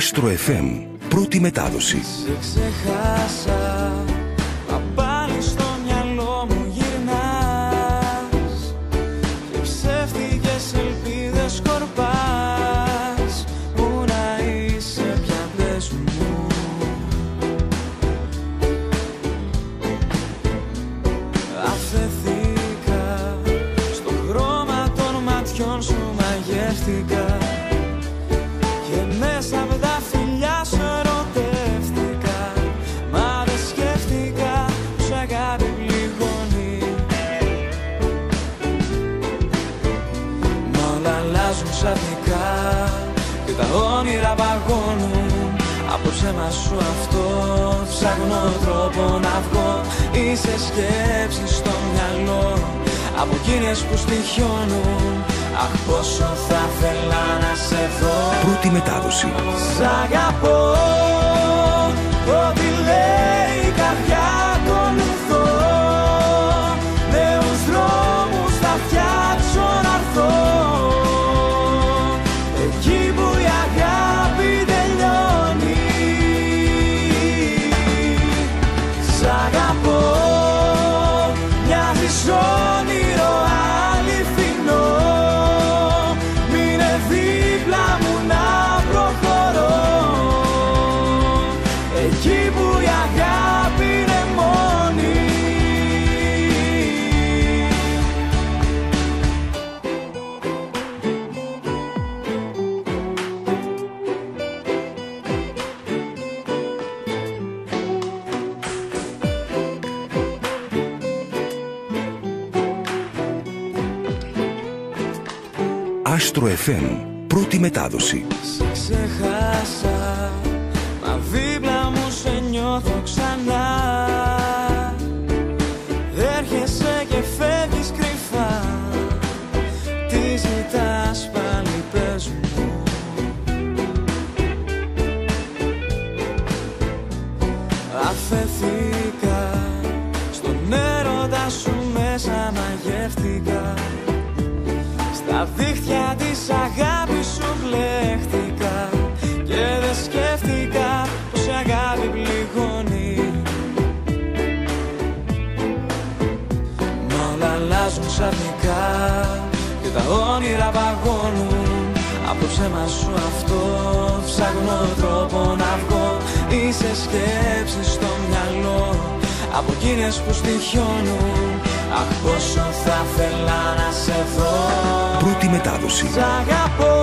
Άστρο FM, πρώτη μετάδοση. Σε ξεχάσα, μα πάλι στο μυαλό μου γυρνάς και ψεύτικες ελπίδες σκορπάς. Πού να είσαι πια, πες μου. Αφεθήκα στο χρώμα των ματιών σου, μαγεύτηκα και μέσα από τα φιλιά σου ερωτεύτηκα. Μα δεν σκέφτηκα πως αγάπη πληγώνει. Μα όλα αλλάζουν ξαφνικά και τα όνειρα παγώνουν. Από ψέμα σου αυτό ψάχνω τρόπο να βγω. Είσαι σκέψη στο μυαλό από εκείνες που στοιχιώνουν. Αχ, πόσο θα θέλα να σε δω. Πρώτη μετάδοση. Σ' αγαπώ, ό,τι λέει η καρδιά ακολουθώ. Νέους δρόμους θα φτιάξω να έρθω εκεί που η αγάπη τελειώνει. Σ' αγαπώ, μοιάζεις όνειρο αληθινό. Μείνε δίπλα μου να προχωρώ εκεί που η αγάπη είναι μόνη. Άστρο FM, πρώτη μετάδοση. Σε ξεχάσα, μα δίπλα μου σε νιώθω ξανά. Έρχεσαι και φεύγεις κρυφά. Τι ζητάς πάλι, πες μου. Αφεθήκα στον έρωτα σου, μέσα μαγεύτηκα. Στα δίχτυα της αγάπης σου μπλέχτηκα και δεν σκέφτηκα πως η αγάπη πληγώνει. Μα όλα αλλάζουν ξαφνικά και τα όνειρα παγώνουν. Από ψέμα σου αυτό ψάχνω τρόπο να βγω. Είσαι σκέψη στο μυαλό από εκείνες που στοιχιώνουν. Αχ, πόσο θα θέλα να σε δω. Πρώτη μετάδοση. Σ' αγαπώ.